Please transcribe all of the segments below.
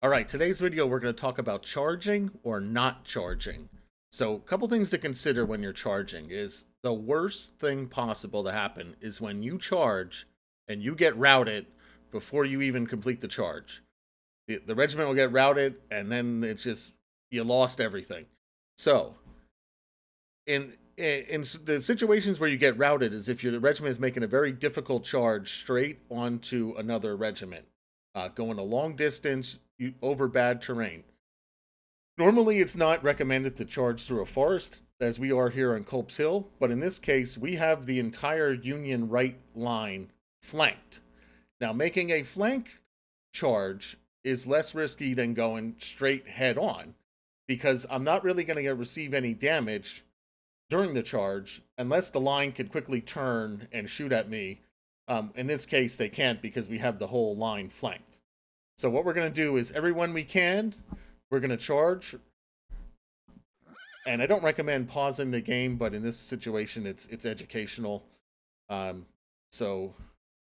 All right, today's video we're going to talk about charging or not charging. So, a couple things to consider when you're charging is the worst thing possible to happen is when you charge and you get routed before you even complete the charge. The regiment will get routed and then it's just you lost everything. So, in the situations where you get routed is if your regiment is making a very difficult charge straight onto another regiment, going a long distance over bad terrain. Normally, it's not recommended to charge through a forest, as we are here on Culp's Hill, but in this case, we have the entire Union right line flanked. Now, making a flank charge is less risky than going straight head on, because I'm not really going to receive any damage during the charge unless the line could quickly turn and shoot at me. In this case, they can't because we have the whole line flanked. So what we're going to do is everyone we can, we're going to charge. And I don't recommend pausing the game, but in this situation, it's educational. So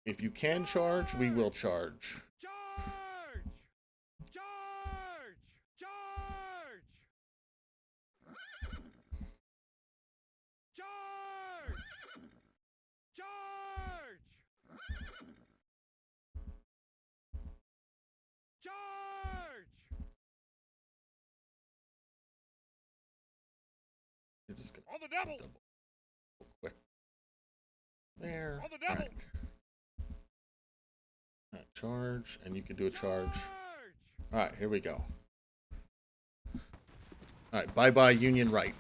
if you can charge, we will charge. Charge! Charge! Charge! Charge! Charge! Charge! You're just gonna On the double! double quick there. On the double! All right. All right, charge, and you can do a charge. All right, here we go. All right, bye-bye Union right.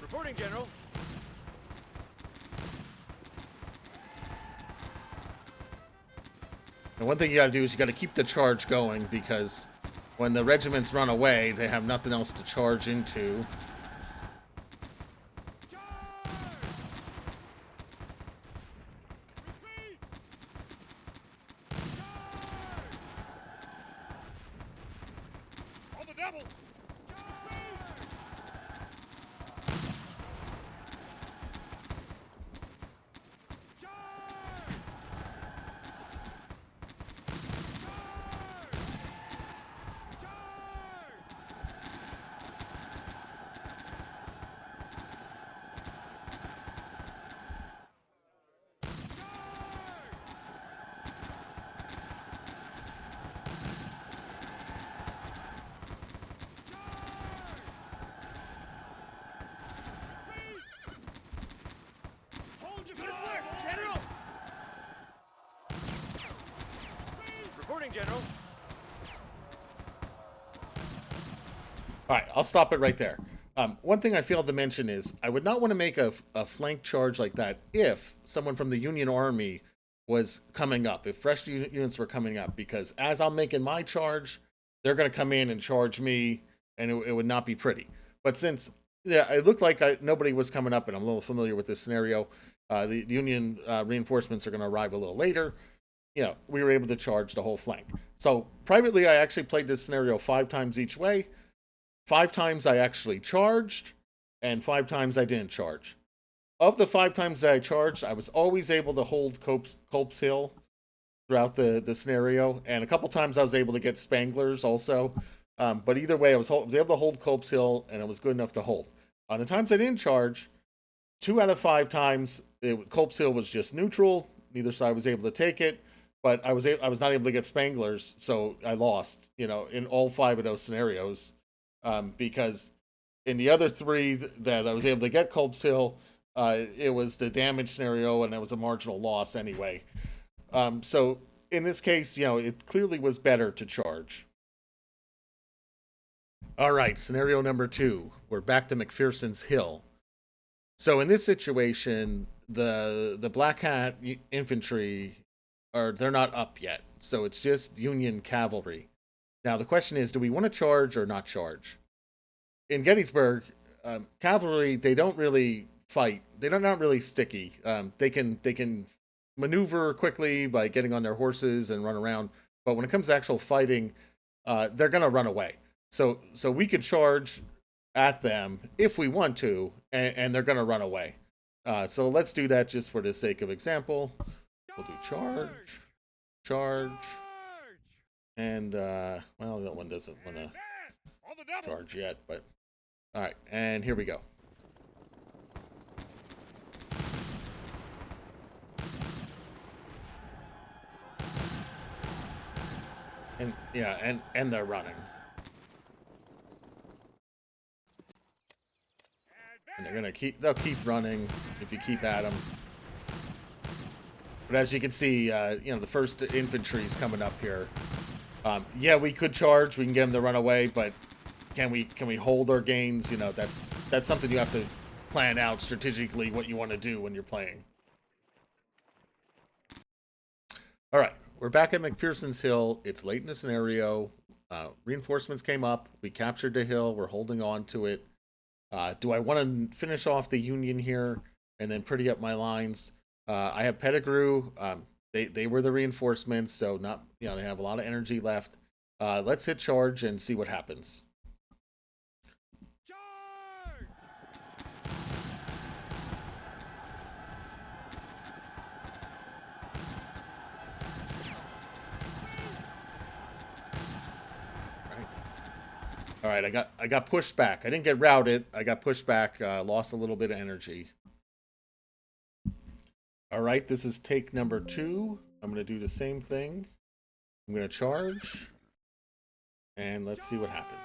Reporting, General. And one thing you got to do is you got to keep the charge going because when the regiments run away, they have nothing else to charge into. Retreat! Charge! On the double! Hold your fire, General! Reporting, General. All right, I'll stop it right there. One thing I failed to mention is I would not want to make a flank charge like that if someone from the Union Army was coming up, if fresh units were coming up, because as I'm making my charge, they're going to come in and charge me, and it would not be pretty. But since it looked like nobody was coming up, and I'm a little familiar with this scenario, the Union reinforcements are going to arrive a little later. We were able to charge the whole flank. So privately, I actually played this scenario 5 times each way. 5 times I actually charged, and 5 times I didn't charge. Of the 5 times that I charged, I was always able to hold Culp's Hill throughout the scenario, and a couple times I was able to get Spanglers also. But either way, I was able to hold Culp's Hill, and it was good enough to hold. On the times I didn't charge, 2 out of 5 times, Culp's Hill was just neutral. Neither side was able to take it, but I was not able to get Spanglers, so I lost. In all 5 of those scenarios. Because in the other 3 that I was able to get Culp's Hill, it was the damage scenario, and it was a marginal loss anyway. So in this case, it clearly was better to charge. All right, scenario number 2. We're back to McPherson's Hill. So in this situation, the Black Hat infantry they're not up yet, so it's just Union cavalry. Now, the question is, do we want to charge or not charge? In Gettysburg, cavalry, they don't really fight. They're not really sticky. They can maneuver quickly by getting on their horses and run around. But when it comes to actual fighting, they're going to run away. So we could charge at them if we want to, and they're going to run away. So let's do that just for the sake of example. We'll do charge, charge, And, well, that one doesn't want to On the double. charge yet, but... Alright, and here we go. And, yeah, and they're running. And they're gonna they'll keep running if you keep at them. But as you can see, the first infantry's coming up here. Yeah, we could charge. We can get them to run away, but can we hold our gains? That's something you have to plan out strategically what you want to do when you're playing. All right, we're back at McPherson's Hill. It's late in the scenario. Reinforcements came up. We captured the hill. We're holding on to it. Do I want to finish off the Union here and then pretty up my lines? I have Pettigrew. They were the reinforcements, so not they have a lot of energy left. Let's hit charge and see what happens. Charge! All right, I got pushed back. I didn't get routed. I got pushed back. Lost a little bit of energy. All right, this is take number 2. I'm going to do the same thing. I'm going to charge. And let's see what happens.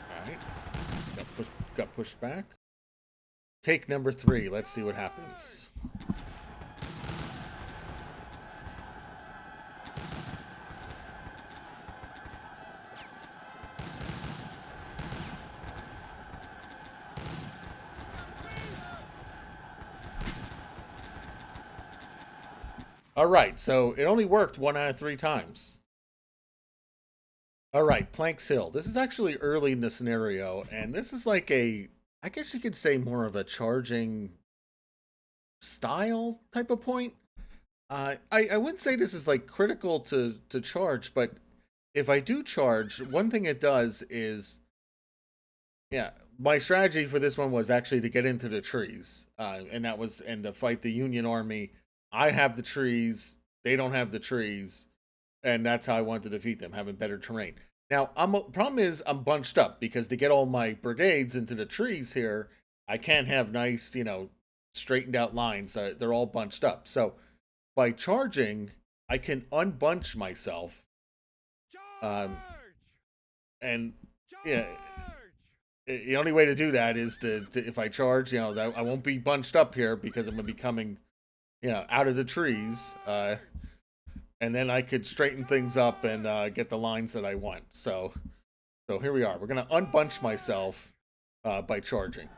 All right. Got pushed back. Take number 3. Let's see what happens. All right, so it only worked 1 out of 3 times. All right, Planks Hill. This is actually early in the scenario, and this is like I guess you could say more of a charging style type of point. I wouldn't say this is like critical to charge, but if I do charge, one thing it does is, yeah, my strategy for this one was actually to get into the trees, and to fight the Union army. I have the trees, they don't have the trees, and that's how I wanted to defeat them, having better terrain. Now, problem is I'm bunched up because to get all my brigades into the trees here, I can't have nice, straightened out lines. They're all bunched up. So by charging, I can unbunch myself. And yeah, the only way to do that is to if I charge, I won't be bunched up here because I'm going to be coming, out of the trees. And then I could straighten things up and get the lines that I want. So here we are. We're going to unbunch myself by charging.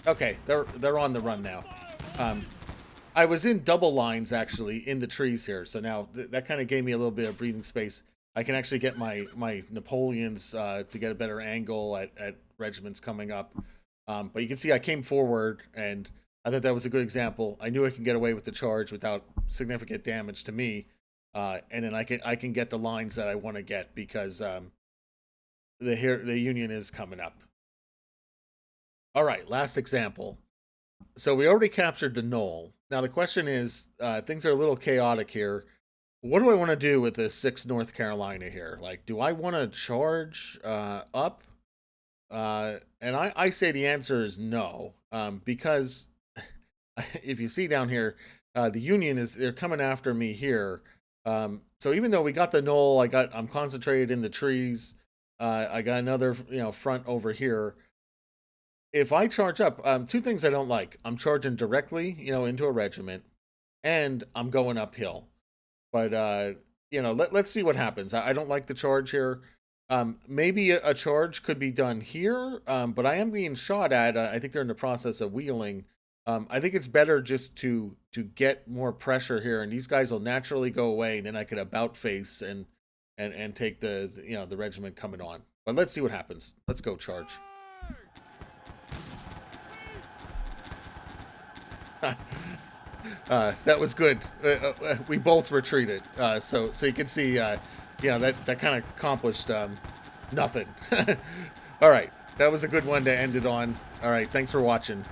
Okay, they're on the run now. I was in double lines actually in the trees here, so now that kind of gave me a little bit of breathing space. I can actually get my Napoleons to get a better angle at regiments coming up. But you can see I came forward, and I thought that was a good example. I knew I can get away with the charge without significant damage to me, and then I can get the lines that I want to get because the Union is coming up. All right, last example. So we already captured the knoll. Now the question is, things are a little chaotic here. What do I want to do with this 6th North Carolina here? Like, do I want to charge up? And I say the answer is no, because if you see down here, the Union they're coming after me here. So even though we got the knoll, I'm concentrated in the trees. I got another front over here. If I charge up, 2 things I don't like. I'm charging directly, into a regiment, and I'm going uphill. But, let's see what happens. I don't like the charge here. Maybe a charge could be done here, but I am being shot at. I think they're in the process of wheeling. I think it's better just to get more pressure here, and these guys will naturally go away, and then I could about face and take the regiment coming on. But let's see what happens. Let's go charge. That was good. We both retreated, so you can see, that kind of accomplished nothing. All right, that was a good one to end it on. All right, thanks for watching.